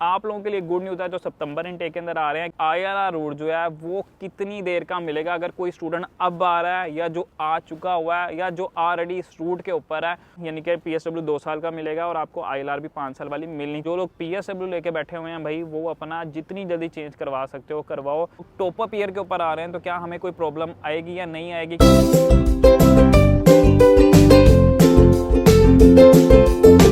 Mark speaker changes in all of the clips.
Speaker 1: आप लोगों के लिए गुड न्यूज़ है जो सितंबर इनटेक के अंदर आ रहे हैं। आईआरआर रूट जो है वो कितनी देर का मिलेगा, अगर कोई स्टूडेंट अब आ रहा है या जो आ चुका हुआ है या जो ऑलरेडी इस रूट के ऊपर है, यानी कि पीएसडब्ल्यू 2 साल का मिलेगा और आपको आईएलआर भी 5 साल वाली मिलनी। जो लोग पीएसडब्ल्यू लेके बैठे हुए हैं भाई, वो अपना जितनी जल्दी चेंज करवा सकते हो करवाओ। टॉप अप ईयर के ऊपर आ रहे हैं तो क्या हमें कोई प्रॉब्लम आएगी या नहीं आएगी?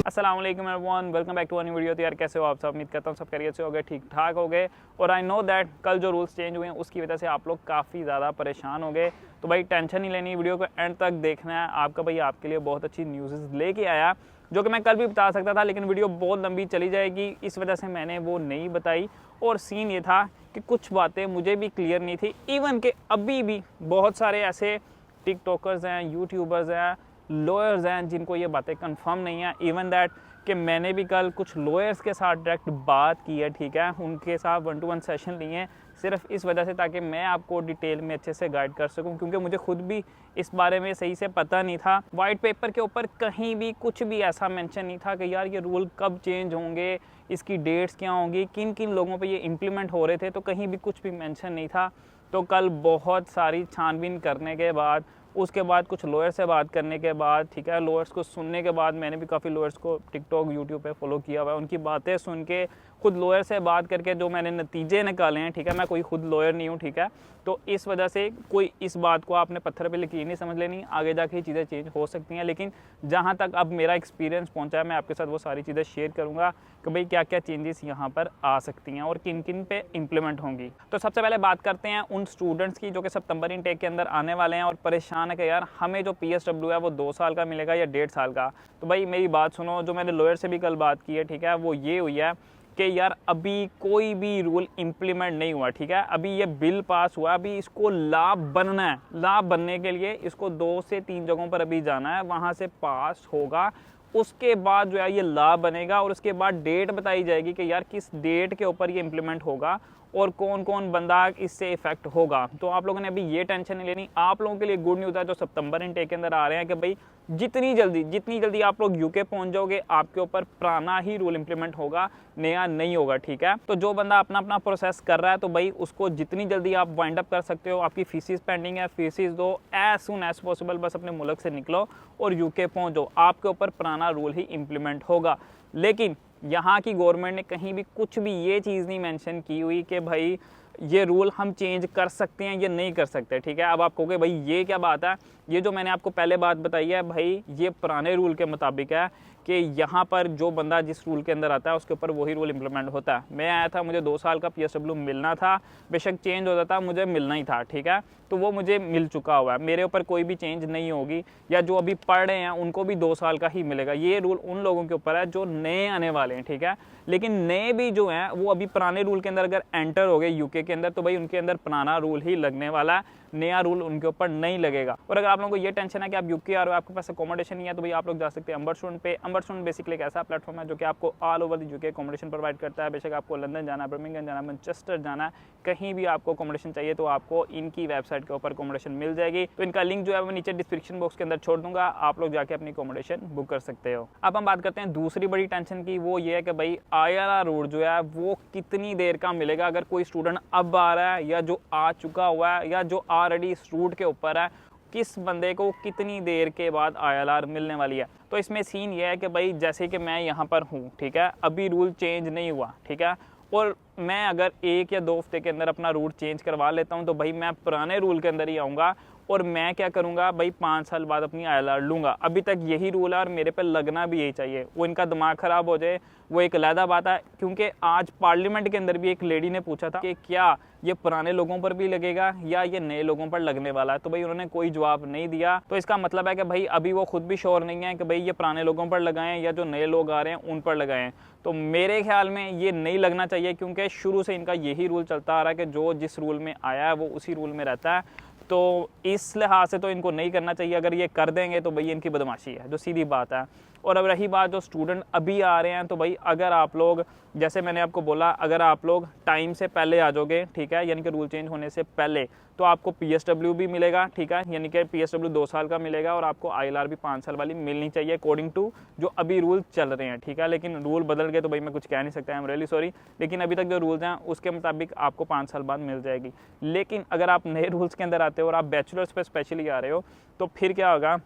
Speaker 1: अस्सलाम वालेकुम everyone, welcome back to new video. तो यार कैसे हो आप सब? उम्मीद करता हूँ सब खैरियत से हो गए, ठीक ठाक हो गए। और आई नो दैट कल जो रूल्स चेंज हुए हैं उसकी वजह से आप लोग काफ़ी ज़्यादा परेशान हो गए। तो भाई टेंशन नहीं लेनी, वीडियो को एंड तक देखना है। आपका भाई आपके लिए बहुत अच्छी न्यूज़ लेके आया जो कि मैं कल भी बता सकता था, लेकिन वीडियो बहुत लंबी चली जाएगी, इस वजह से मैंने वो नहीं बताई। और सीन ये था कि कुछ बातें मुझे भी क्लियर नहीं थी, इवन के अभी भी बहुत सारे ऐसे टिकटॉकर्स हैं, यूट्यूबर्स हैं, लॉयर्स हैं जिनको ये बातें कंफर्म नहीं है। इवन दैट कि मैंने भी कल कुछ लॉयर्स के साथ डायरेक्ट बात की है, ठीक है, उनके साथ 1-to-1 सेशन लिए हैं, सिर्फ इस वजह से ताकि मैं आपको डिटेल में अच्छे से गाइड कर सकूं, क्योंकि मुझे खुद भी इस बारे में सही से पता नहीं था। वाइट पेपर के ऊपर कहीं भी कुछ भी ऐसा मेंशन नहीं था कि यार ये रूल कब चेंज होंगे, इसकी डेट्स क्या होंगी, किन किन लोगों पे ये इम्प्लीमेंट हो रहे थे, तो कहीं भी कुछ भी मेंशन नहीं था। तो कल बहुत सारी छानबीन करने के बाद, उसके बाद कुछ लॉयर से बात करने के बाद, ठीक है, लॉयर्स को सुनने के बाद, मैंने भी काफ़ी लॉयर्स को टिकटॉक यूट्यूब पे फॉलो किया हुआ है, उनकी बातें सुन के, खुद लॉयर से बात करके जो मैंने नतीजे निकाले हैं, ठीक है, मैं कोई खुद लॉयर नहीं हूँ, ठीक है, तो इस वजह से कोई इस बात को आपने पत्थर पे यकीन नहीं समझ लेनी, आगे जाके ये चीज़ें चेंज हो सकती हैं। लेकिन जहाँ तक अब मेरा एक्सपीरियंस पहुँचा है, मैं आपके साथ वो सारी चीज़ें शेयर करूँगा कि भाई क्या क्या चेंजेस यहाँ पर आ सकती हैं और किन किन पे इम्प्लीमेंट होंगी। तो सबसे पहले बात करते हैं उन स्टूडेंट्स की जो कि सितंबर इनटेक के अंदर आने वाले हैं और परेशान है कि यार हमें जो पीएसडब्ल्यू है वो 2 साल का मिलेगा या 1.5 साल का। तो भाई मेरी बात सुनो, जो मैंने लॉयर से भी कल बात की है, ठीक है, वो ये हुई है कि यार अभी कोई भी रूल इम्प्लीमेंट नहीं हुआ, ठीक है, अभी ये बिल पास हुआ, अभी इसको लाभ बनना है। लाभ बनने के लिए इसको 2 से 3 जगहों पर अभी जाना है, वहाँ से पास होगा, उसके बाद जो है ये लाभ बनेगा और उसके बाद डेट बताई जाएगी कि यार किस डेट के ऊपर ये इम्प्लीमेंट होगा और कौन कौन बंदा इससे इफेक्ट होगा। तो आप लोगों ने अभी ये टेंशन नहीं लेनी। आप लोगों के लिए गुड न्यूज़ है जो सितंबर इनटेक के अंदर आ रहे हैं कि भाई जितनी जल्दी आप लोग यूके पहुंच जाओगे, आपके ऊपर पुराना ही रूल इंप्लीमेंट होगा, नया नहीं होगा, ठीक है। तो जो बंदा अपना अपना प्रोसेस कर रहा है तो भाई उसको जितनी जल्दी आप वाइंड अप कर सकते हो। आपकी फीसिस पेंडिंग है, फीसिस दो एज सुन एज पॉसिबल, बस अपने मुल्क से निकलो और यूके पहुंचो, आपके ऊपर पुराना रूल ही इम्प्लीमेंट होगा। लेकिन यहाँ की गवर्नमेंट ने कहीं भी कुछ भी ये चीज़ नहीं मेंशन की हुई कि भाई ये रूल हम चेंज कर सकते हैं या नहीं कर सकते, ठीक है। अब आप कहोगे भाई ये क्या बात है, ये जो मैंने आपको पहले बात बताई है भाई ये पुराने रूल के मुताबिक है कि यहाँ पर जो बंदा जिस रूल के अंदर आता है उसके ऊपर वही रूल इंप्लीमेंट होता है। मैं आया था, मुझे 2 साल का पीएसडब्ल्यू मिलना था, बेशक चेंज हो जाता, मुझे मिलना ही था, ठीक है, तो वो मुझे मिल चुका हुआ है, मेरे ऊपर कोई भी चेंज नहीं होगी। या जो अभी पढ़ रहे हैं उनको भी 2 साल का ही मिलेगा। ये रूल उन लोगों के ऊपर है जो नए आने वाले हैं, ठीक है। लेकिन नए भी जो हैं वो अभी पुराने रूल के अंदर अगर एंटर हो गए यूके के अंदर तो भाई उनके अंदर पुराना रूल ही लगने वाला है, नया रूल उनके ऊपर नहीं लगेगा। और अगर आप लोगों को ये टेंशन है कि आप यूके आ रहे हो, आपके पास अकोमोडेशन नहीं है, तो भाई आप लोग जा सकते हैं अंबर स्टूडेंट पे। अंबर स्टूडेंट बेसिकली एक ऐसा प्लेटफॉर्म है जो कि आपको all over the UK accommodation provide करता है। बेशक आपको लंदन जाना है, बर्मिंघम जाना है, मैनचेस्टर जाना है, कहीं भी आपको अकोमोडेशन चाहिए तो आपको इनकी वेबसाइट के ऊपर अकोमोडेशन मिल जाएगी। तो इनका लिंक जो है वो नीचे डिस्क्रिप्शन बॉक्स के अंदर छोड़ दूंगा, आप लोग जाके अपनी अकोमोडेशन बुक कर सकते हो। अब हम बात करते हैं दूसरी बड़ी टेंशन की, वो ये है कि भाई आईआरआर रूट जो है वो कितनी देर का मिलेगा, अगर कोई स्टूडेंट अब आ रहा है या जो आ चुका हुआ है या जो ऑलरेडी इस रूट के ऊपर है, किस बंदे को कितनी देर के बाद आईएलआर मिलने वाली है। तो इसमें सीन ये है कि भाई जैसे कि मैं यहाँ पर हूँ, ठीक है, अभी रूल चेंज नहीं हुआ, ठीक है, और मैं अगर 1 या 2 हफ्ते के अंदर अपना रूट चेंज करवा लेता हूँ तो भाई मैं पुराने रूल के अंदर ही आऊँगा और मैं क्या करूँगा भाई 5 साल बाद अपनी आईएलआर लूँगा। अभी तक यही रूल है और मेरे पे लगना भी यही चाहिए। वो इनका दिमाग ख़राब हो जाए वो एक अलग बात है, क्योंकि आज पार्लियामेंट के अंदर भी एक लेडी ने पूछा था कि क्या ये पुराने लोगों पर भी लगेगा या ये नए लोगों पर लगने वाला है, तो भाई उन्होंने कोई जवाब नहीं दिया। तो इसका मतलब है कि भाई अभी वो खुद भी श्योर नहीं है कि भाई ये पुराने लोगों पर लगाएं या जो नए लोग आ रहे हैं उन पर लगाएं। तो मेरे ख्याल में ये नहीं लगना चाहिए, क्योंकि शुरू से इनका यही रूल चलता आ रहा है कि जो जिस रूल में आया है वो उसी रूल में रहता है। तो इस लिहाज से तो इनको नहीं करना चाहिए। अगर ये कर देंगे तो भाई इनकी बदमाशी है, जो सीधी बात है। और अब रही बात जो स्टूडेंट अभी आ रहे हैं, तो भाई अगर आप लोग, जैसे मैंने आपको बोला, अगर आप लोग टाइम से पहले आ जाओगे, ठीक है, यानी कि रूल चेंज होने से पहले, तो आपको PSW भी मिलेगा, ठीक है, यानी कि PSW 2 साल का मिलेगा और आपको ILR भी 5 साल वाली मिलनी चाहिए अकॉर्डिंग टू जो अभी रूल चल रहे हैं, ठीक है। लेकिन रूल बदल गए तो भाई मैं कुछ कह नहीं सकता, आई एम रियली सॉरी, लेकिन अभी तक जो रूल्स हैं उसके मुताबिक आपको 5 साल बाद मिल जाएगी। लेकिन अगर आप नए रूल्स के अंदर आते हो और आप बैचलर्स पे स्पेशली आ रहे हो, तो फिर क्या होगा,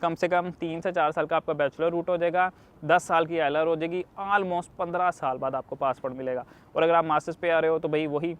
Speaker 1: कम से कम 3 से 4 साल का आपका बैचलर रूट हो जाएगा, 10 साल की ILR हो जाएगी, ऑलमोस्ट 15 साल बाद आपको पासपोर्ट मिलेगा। और अगर आप मास्टर्स पे आ रहे हो तो भाई वही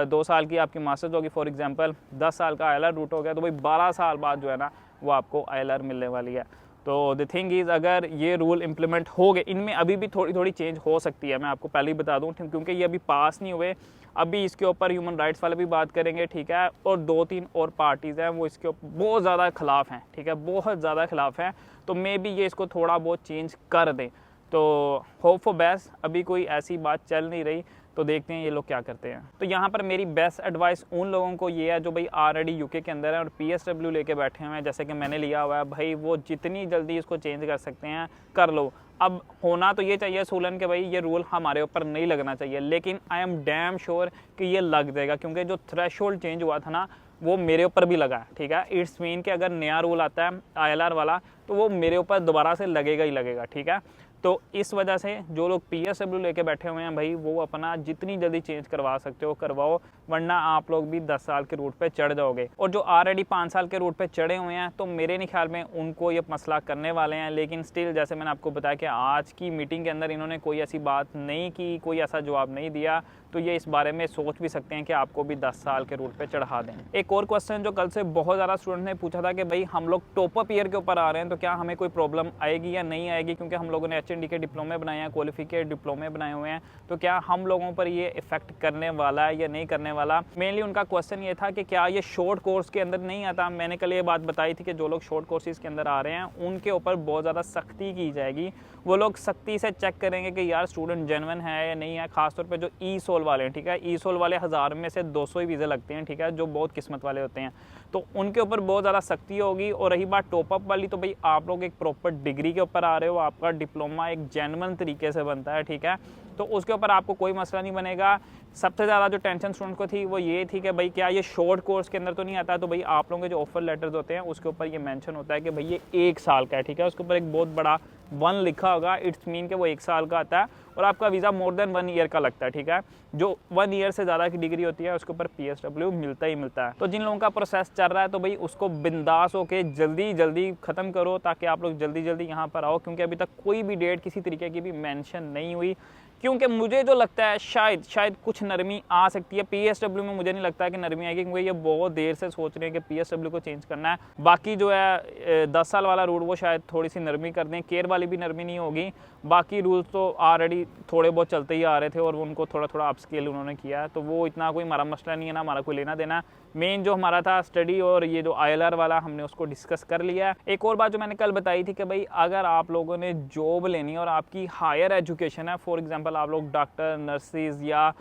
Speaker 1: 2 साल की आपकी मास्टर्स होगी, फॉर एग्जांपल 10 साल का ILR रूट हो गया, तो भाई 12 साल बाद जो है ना वो आपको ILR मिलने वाली है। तो द थिंग इज़, अगर ये रूल इम्प्लीमेंट हो गए, इनमें अभी भी थोड़ी थोड़ी चेंज हो सकती है, मैं आपको पहले ही बता दूं, क्योंकि ये अभी पास नहीं हुए, अभी इसके ऊपर ह्यूमन राइट्स वाले भी बात करेंगे, ठीक है, और 2-3 और पार्टीज़ हैं वो इसके ऊपर बहुत ज़्यादा ख़िलाफ़ हैं, ठीक है, बहुत ज़्यादा ख़िलाफ़ हैं, तो मे बी ये इसको थोड़ा बहुत चेंज कर दें। तो होप फॉर बेस्ट, अभी कोई ऐसी बात चल नहीं रही, तो देखते हैं ये लोग क्या करते हैं। तो यहाँ पर मेरी बेस्ट एडवाइस उन लोगों को ये है जो भाई ऑलरेडी यूके के अंदर है और PSW लेके बैठे हुए हैं, जैसे कि मैंने लिया हुआ है, भाई वो जितनी जल्दी इसको चेंज कर सकते हैं कर लो। अब होना तो ये चाहिए सोलन के भाई ये रूल हमारे ऊपर नहीं लगना चाहिए, लेकिन आई एम डैम श्योर कि ये लग जाएगा, क्योंकि जो थ्रेशोल्ड चेंज हुआ था ना वो मेरे ऊपर भी लगा है, ठीक है। इट्स मीन कि अगर नया रूल आता है ILR वाला तो वो मेरे ऊपर दोबारा से लगेगा ही लगेगा, ठीक है। तो इस वजह से जो लोग PSW लेके बैठे हुए हैं भाई, वो अपना जितनी जल्दी चेंज करवा सकते हो करवाओ, वरना आप लोग भी 10 साल के रूट पे चढ़ जाओगे। और जो ऑलरेडी 5 साल के रूट पे चढ़े हुए हैं, तो मेरे नहीं ख्याल में उनको ये मसला करने वाले हैं, लेकिन स्टिल जैसे मैंने आपको बताया कि आज की मीटिंग के अंदर इन्होंने कोई ऐसी बात नहीं की, कोई ऐसा जवाब नहीं दिया, तो ये इस बारे में सोच भी सकते हैं कि आपको भी 10 साल के रूट पे चढ़ा दें। एक और क्वेश्चन जो कल से बहुत ज़्यादा स्टूडेंट ने पूछा था कि भाई हम लोग टॉप अप ईयर के ऊपर आ रहे हैं, तो क्या हमें कोई प्रॉब्लम आएगी या नहीं आएगी, क्योंकि हम लोगों ने HND के डिप्लोमे बनाए हैं, क्वालिफिकेट डिप्लोमे बनाए हुए हैं, तो क्या हम लोगों पर ये इफेक्ट करने वाला है या नहीं करने वाला। मेनली उनका क्वेश्चन ये था कि क्या ये शॉर्ट कोर्स के अंदर नहीं आता। मैंने कल ये बात बताई थी कि जो लोग शॉर्ट कोर्सेज के अंदर आ रहे हैं उनके ऊपर बहुत ज़्यादा सख्ती की जाएगी, वो लोग सख्ती से चेक करेंगे कि यार स्टूडेंट जेन्युइन है या नहीं है, खासतौर पे जो ई-सोल वाले हैं, ठीक है। ई-सोल वाले 1000 में से 200 ही वीज़े लगते हैं, ठीक है, जो बहुत किस्मत वाले होते हैं, तो उनके ऊपर बहुत ज़्यादा सख्ती होगी। और रही बात टॉप अप वाली, तो भाई आप लोग एक प्रॉपर डिग्री के ऊपर आ रहे हो, आपका डिप्लोमा एक जेन्युइन तरीके से बनता है, ठीक है, तो उसके ऊपर आपको कोई मसला नहीं बनेगा। सबसे ज़्यादा जो टेंशन स्टूडेंट को थी वो ये थी कि भाई क्या ये शॉर्ट कोर्स के अंदर तो नहीं आता। तो भाई आप लोगों के जो ऑफर लेटर्स होते हैं उसके ऊपर ये मेंशन होता है कि भाई ये 1 साल का है, ठीक है, उसके ऊपर एक बहुत बड़ा 1 लिखा होगा, इट्स मीन कि वो 1 साल का आता है और आपका वीज़ा मोर देन 1 ईयर का लगता है, ठीक है। जो 1 ईयर से ज़्यादा की डिग्री होती है उसके ऊपर PSW मिलता ही मिलता है। तो जिन लोगों का प्रोसेस चल रहा है तो भाई उसको बिंदास होके जल्दी जल्दी ख़त्म करो, ताकि आप लोग जल्दी जल्दी यहाँ पर आओ, क्योंकि अभी तक कोई भी डेट किसी तरीके की भी मेंशन नहीं हुई। क्योंकि मुझे जो लगता है शायद कुछ नरमी आ सकती है PSW में, मुझे नहीं लगता है कि नरमी आएगी, क्योंकि ये बहुत देर से सोच रहे हैं कि PSW को चेंज करना है। बाकी जो है 10 साल वाला रूल वो शायद थोड़ी सी नरमी कर दें, केयर वाली भी नरमी नहीं होगी। बाकी रूल्स तो ऑलरेडी थोड़े बहुत चलते ही आ रहे थे और उनको थोड़ा थोड़ा अपस्केल उन्होंने किया है, तो वो इतना कोई हमारा मसला नहीं है, ना हमारा कोई लेना देना। मेन जो हमारा था स्टडी और ये जो ILR वाला हमने उसको डिस्कस कर लिया है। एक और बात जो मैंने कल बताई थी कि भाई अगर आप लोगों ने जॉब लेनी है और आपकी हायर एजुकेशन है, फॉर एग्जांपल आप लोग डॉक्टर, नर्सिस या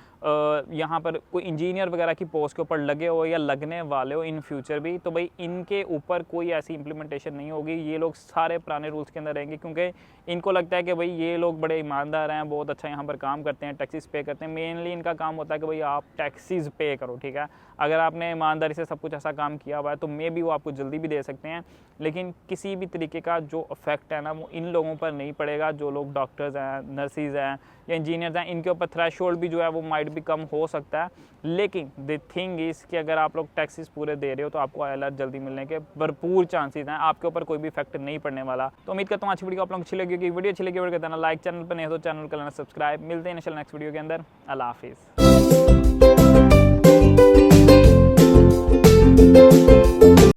Speaker 1: यहाँ पर कोई इंजीनियर वगैरह की पोस्ट के ऊपर लगे हो या लगने वाले हो इन फ्यूचर भी, तो भाई इनके ऊपर कोई ऐसी इम्प्लीमेंटेशन नहीं होगी। ये लोग सारे पुराने रूल्स के अंदर रहेंगे, क्योंकि इनको लगता है कि भाई ये लोग बड़े ईमानदार हैं, बहुत अच्छा यहाँ पर काम करते हैं, टैक्सेस पे करते हैं। मेनली इनका काम होता है कि भाई आप टैक्सेस पे करो, ठीक है। अगर आपने ईमानदारी से सब कुछ ऐसा काम किया हुआ है तो मे भी वो आपको जल्दी भी दे सकते हैं, लेकिन किसी भी तरीके का जो इफेक्ट है ना वो इन लोगों पर नहीं पड़ेगा। जो लोग डॉक्टर्स हैं, नर्सिस हैं या इंजीनियर्स हैं, इनके ऊपर थ्रेशोल्ड भी जो है वो माइट भी कम हो सकता है, लेकिन द थिंग इज़ कि अगर आप लोग टैक्सेस पूरे दे रहे हो तो आपको ILR जल्दी मिलने के भरपूर चांसेस हैं, आपके ऊपर कोई भी इफेक्ट नहीं पड़ने वाला। तो उम्मीद करता हूँ आज वीडियो आप लोगों को अच्छी लगी, वीडियो अच्छी लगी वीडियो करना लाइक, चैनल पर नहीं हो तो चैनल कर लेना सब्सक्राइब। मिलते हैं नेक्स्ट वीडियो के अंदर, अल्लाह हाफिज़।